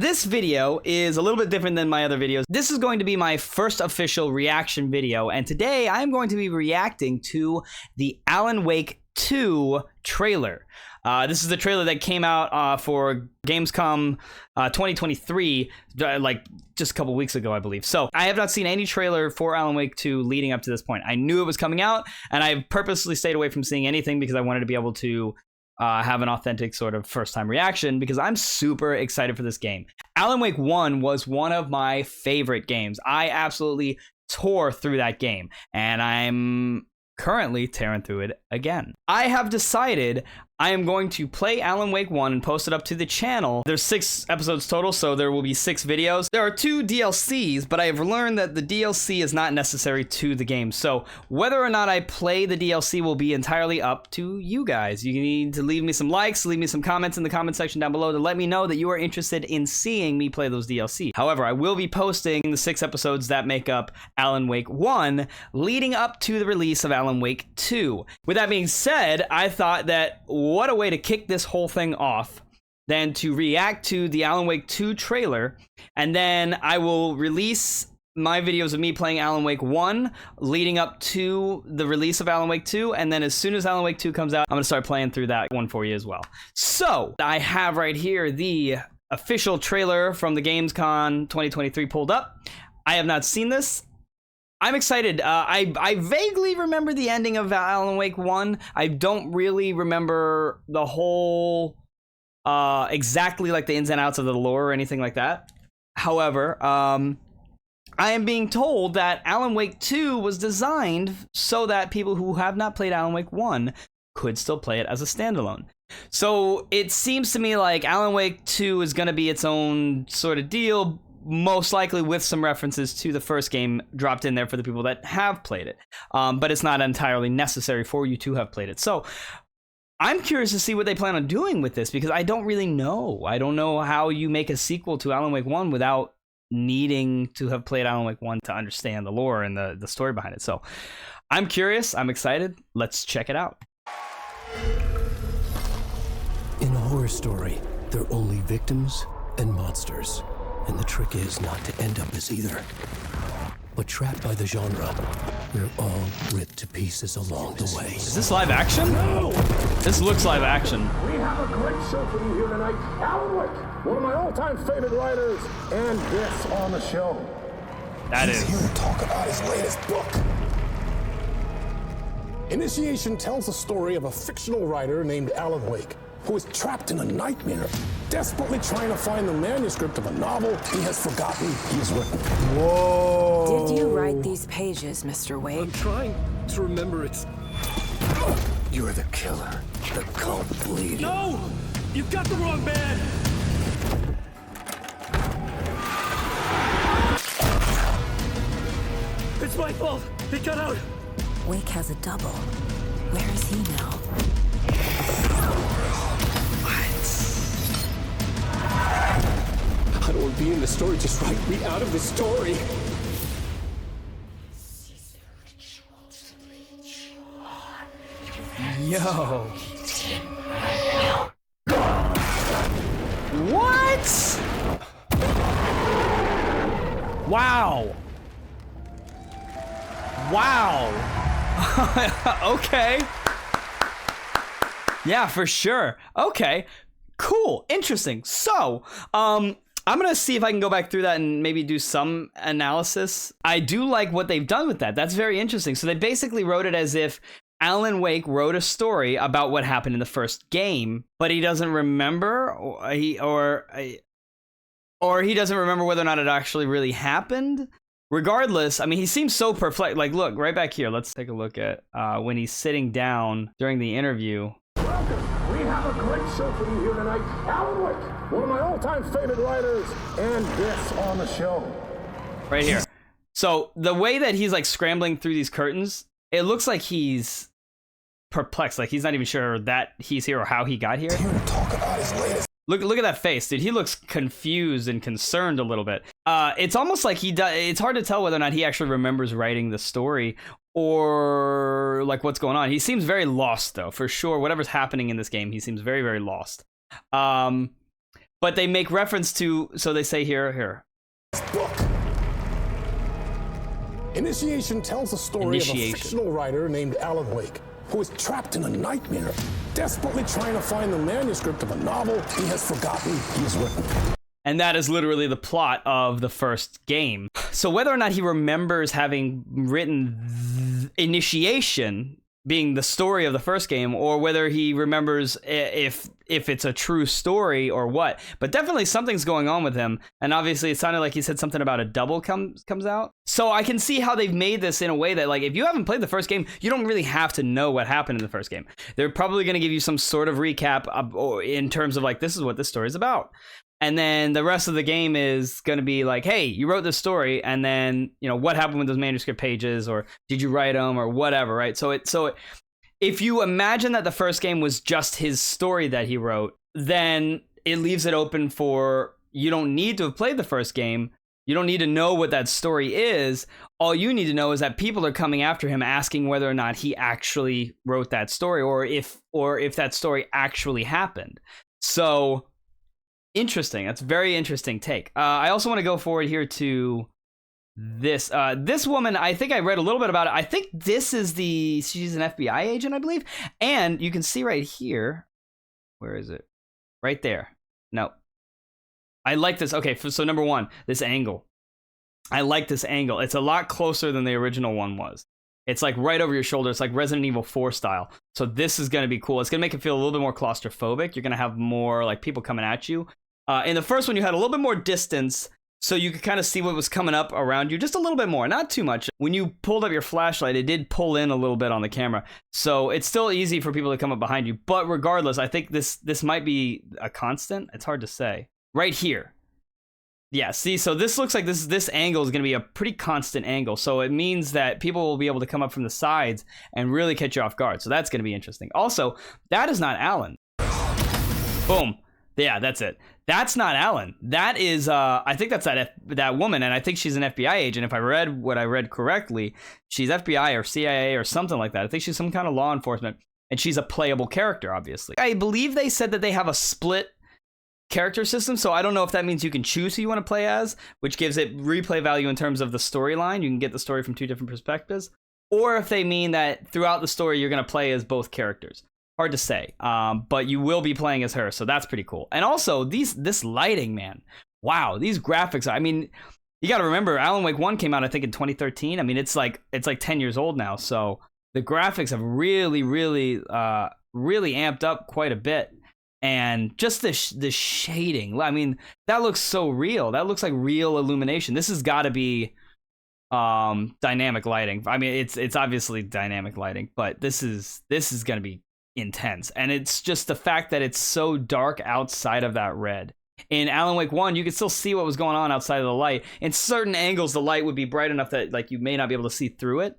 this video is a little bit different than my other videos. This is going to be my first official reaction video, and today I'm going to be reacting to the Alan Wake 2 trailer. This is the trailer that came out for Gamescom 2023, like just a couple weeks ago, I believe. So I have not seen any trailer for Alan Wake 2 leading up to this point. I knew it was coming out, and I purposely stayed away from seeing anything because I wanted to be able to have an authentic sort of first-time reaction because I'm super excited for this game. Alan Wake 1 was one of my favorite games. I absolutely tore through that game, and I'm currently tearing through it again. I have decided I am going to play Alan Wake 1 and post it up to the channel. There's 6 episodes total, so there will be 6 videos. There are 2 DLCs, but I have learned that the DLC is not necessary to the game. So whether or not I play the DLC will be entirely up to you guys. You need to leave me some likes, leave me some comments in the comment section down below to let me know that you are interested in seeing me play those DLC. However, I will be posting the 6 episodes that make up Alan Wake 1 leading up to the release of Alan Wake 2. With that being said, I thought that what a way to kick this whole thing off than to react to the Alan Wake 2 trailer, and then I will release my videos of me playing Alan Wake 1 leading up to the release of Alan Wake 2, and then as soon as Alan Wake 2 comes out, I'm gonna start playing through that one for you as well. So I have right here the official trailer from the Gamescom 2023 pulled up. I have not seen this. I'm excited. I vaguely remember the ending of Alan Wake 1. I don't really remember the whole, exactly like the ins and outs of the lore or anything like that. However, I am being told that Alan Wake 2 was designed so that people who have not played Alan Wake 1 could still play it as a standalone. So it seems to me like Alan Wake 2 is going to be its own sort of deal, most likely with some references to the first game dropped in there for the people that have played it. But it's not entirely necessary for you to have played it. So I'm curious to see what they plan on doing with this because I don't really know. I don't know how you make a sequel to Alan Wake 1 without needing to have played Alan Wake 1 to understand the lore and the story behind it. So I'm curious. I'm excited. Let's check it out. In a horror story, there are only victims and monsters. And the trick is not to end up as either. But trapped by the genre, we're all ripped to pieces along the way. Is this live action? No! This looks live action. We have a great show for you here tonight. Alan Wake, one of my all-time favorite writers, and this on the show. He's here to talk about his latest book. Initiation tells the story of a fictional writer named Alan Wake, who is trapped in a nightmare, desperately trying to find the manuscript of a novel he has forgotten he has written. Whoa. Did you write these pages, Mr. Wake? I'm trying to remember it. You're the killer, the cult leader. No! You've got the wrong man! It's my fault! He got out! Wake has a double. Where is he now? I don't want to be in the story, just write me out of the story. Yo. What? Wow. Wow. Okay. Yeah, for sure. Okay. Cool. Interesting. So, I'm gonna see if I can go back through that and maybe do some analysis. I do like what they've done with that. That's very interesting. So they basically wrote it as if Alan Wake wrote a story about what happened in the first game, but he doesn't remember, or he doesn't remember whether or not it actually really happened. Regardless, I mean, he seems so perplexed. Like, look, right back here. Let's take a look at when he's sitting down during the interview. Welcome. We have a great show for you here tonight. Alan Wake, one of my all-time favorite writers, and this on the show. Right here. So the way that he's like scrambling through these curtains, it looks like he's perplexed. Like he's not even sure that he's here or how he got here. Here to talk about his latest. Look at that face, dude. He looks confused and concerned a little bit. It's almost like it's hard to tell whether or not he actually remembers writing the story or like what's going on. He seems very lost though, for sure. Whatever's happening in this game, he seems very, very lost. But But they make reference to, so they say here. Book. Initiation tells the story of a fictional writer named Alan Wake, who is trapped in a nightmare, desperately trying to find the manuscript of a novel he has forgotten he has written. And that is literally the plot of the first game. So whether or not he remembers having written Initiation being the story of the first game, or whether he remembers if it's a true story or what, but definitely something's going on with him. And obviously it sounded like he said something about a double comes out. So I can see how they've made this in a way that, like, if you haven't played the first game, you don't really have to know what happened in the first game. They're probably going to give you some sort of recap in terms of, like, this is what this story is about. And then the rest of the game is going to be like, hey, you wrote this story, and then, you know, what happened with those manuscript pages, or did you write them, or whatever, right? So if you imagine that the first game was just his story that he wrote, then it leaves it open for, you don't need to have played the first game. You don't need to know what that story is. All you need to know is that people are coming after him, asking whether or not he actually wrote that story, or if that story actually happened. So interesting. That's a very interesting take. I also want to go forward here to this woman. I think I read a little bit about it. I think this is she's an FBI agent, I believe. And you can see right here, where is it? Right there. No. I like this. Okay, so number one, this angle. I like this angle. It's a lot closer than the original one was. It's like right over your shoulder. It's like Resident Evil 4 style. So this is going to be cool. It's going to make it feel a little bit more claustrophobic. You're going to have more like people coming at you. In the first one, you had a little bit more distance, so you could kind of see what was coming up around you, just a little bit more, not too much. When you pulled up your flashlight, it did pull in a little bit on the camera, so it's still easy for people to come up behind you. But regardless, I think this might be a constant. It's hard to say. Right here. Yeah, see, so this looks like this angle is going to be a pretty constant angle, so it means that people will be able to come up from the sides and really catch you off guard, so that's going to be interesting. Also, that is not Alan. Boom. Yeah, that's it. That's not Alan. That is, I think that's that woman, and I think she's an FBI agent. If I read what I read correctly, she's FBI or CIA or something like that. I think she's some kind of law enforcement, and she's a playable character, obviously. I believe they said that they have a split character system, so I don't know if that means you can choose who you want to play as, which gives it replay value in terms of the storyline. You can get the story from two different perspectives, or if they mean that throughout the story you're going to play as both characters. Hard to say, but you will be playing as her, so that's pretty cool. And also, this lighting, man. Wow, these graphics. I mean, you got to remember, Alan Wake 1 came out, I think, in 2013. I mean, it's like 10 years old now, so the graphics have really amped up quite a bit. And just the shading. I mean, that looks so real. That looks like real illumination. This has got to be dynamic lighting. I mean, it's obviously dynamic lighting, but this is going to be intense. And it's just the fact that it's so dark outside of that red. In Alan Wake 1, you could still see what was going on outside of the light. In certain angles, the light would be bright enough that like you may not be able to see through it,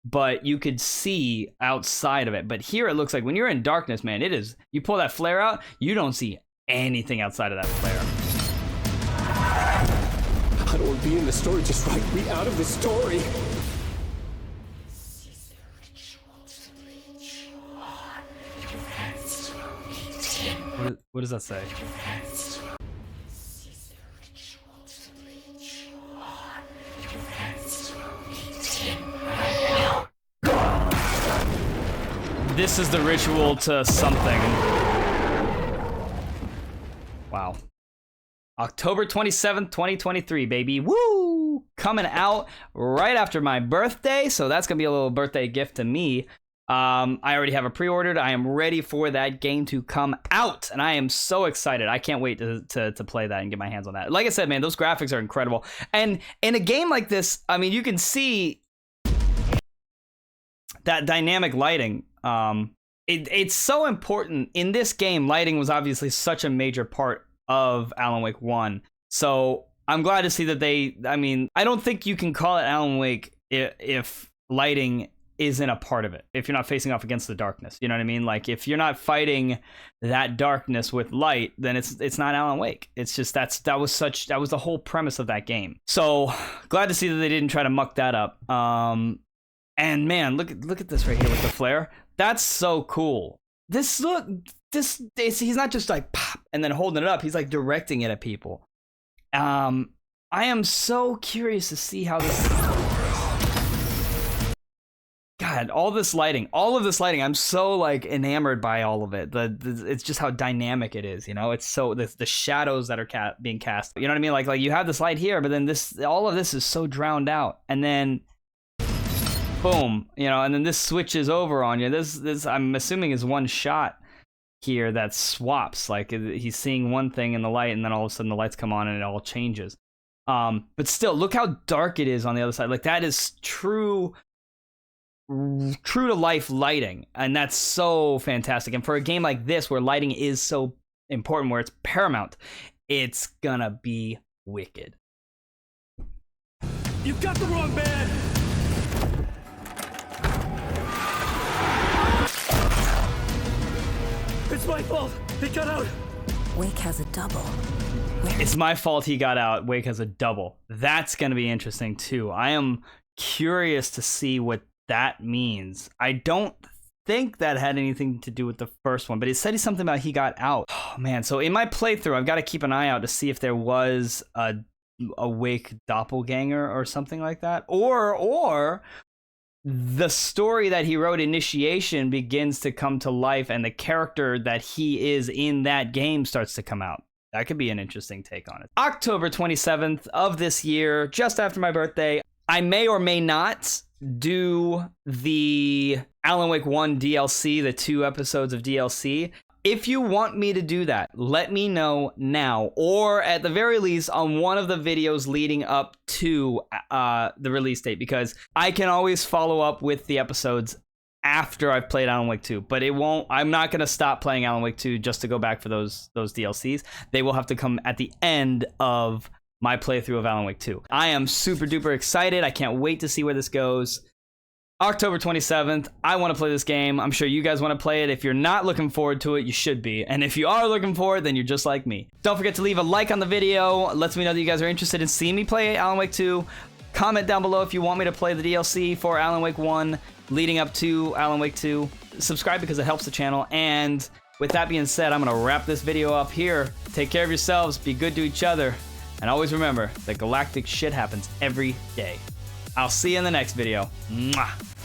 but you could see outside of it. But here it looks like when you're in darkness, man, it is, you pull that flare out, you don't see anything outside of that flare. I don't want to be in the story, just write me out of the story. What does that say? This is the ritual to something. Wow. October 27th, 2023, baby. Woo! Coming out right after my birthday, so that's gonna be a little birthday gift to me. I already have it pre-ordered. I am ready for that game to come out, and I am so excited. I can't wait to play that and get my hands on that. Like I said, man, those graphics are incredible. And in a game like this, I mean, you can see that dynamic lighting. It's so important. In this game, lighting was obviously such a major part of Alan Wake 1. So I'm glad to see that I mean, I don't think you can call it Alan Wake if lighting isn't a part of it, if you're not facing off against the darkness. You know what I mean? Like, if you're not fighting that darkness with light, then it's not Alan Wake. It's just that was the whole premise of that game. So glad to see that they didn't try to muck that up. And man, look at this right here with the flare. That's so cool. This he's not just like pop and then holding it up. He's like directing it at people. I am so curious to see how this. God, all of this lighting. I'm so like enamored by all of it. It's just how dynamic it is. You know, it's so the shadows that are being cast. You know what I mean? Like you have this light here, but then all of this is so drowned out, and then boom, you know, and then this switches over on you. This I'm assuming is one shot here that swaps. Like he's seeing one thing in the light, and then all of a sudden the lights come on and it all changes. But still, look how dark it is on the other side. Like that is true to life lighting, and that's so fantastic. And for a game like this where lighting is so important, where it's paramount, it's gonna be wicked. You've got the wrong man. It's my fault. He got out. Wake has a double. It's my fault he got out. Wake has a double. That's gonna be interesting too. I am curious to see what that means. I don't think that had anything to do with the first one, but it said something about he got out. Oh man, so in my playthrough, I've got to keep an eye out to see if there was a Wake doppelganger or something like that, or the story that he wrote, Initiation, begins to come to life, and the character that he is in that game starts to come out. That could be an interesting take on it. October 27th of this year, just after my birthday, I may or may not do the Alan Wake 1 DLC, the 2 episodes of DLC. If you want me to do that, let me know now, or at the very least on one of the videos leading up to the release date, because I can always follow up with the episodes after I've played Alan Wake 2, but I'm not going to stop playing Alan Wake 2 just to go back for those DLCs. They will have to come at the end of my playthrough of Alan Wake 2. I am super duper excited. I can't wait to see where this goes. October 27th, I want to play this game. I'm sure you guys want to play it. If you're not looking forward to it, you should be. And if you are looking for it, then you're just like me. Don't forget to leave a like on the video. Lets me know that you guys are interested in seeing me play Alan Wake 2. Comment down below if you want me to play the DLC for Alan Wake 1 leading up to Alan Wake 2. Subscribe because it helps the channel. And with that being said, I'm going to wrap this video up here. Take care of yourselves. Be good to each other. And always remember that galactic shit happens every day. I'll see you in the next video. Mwah.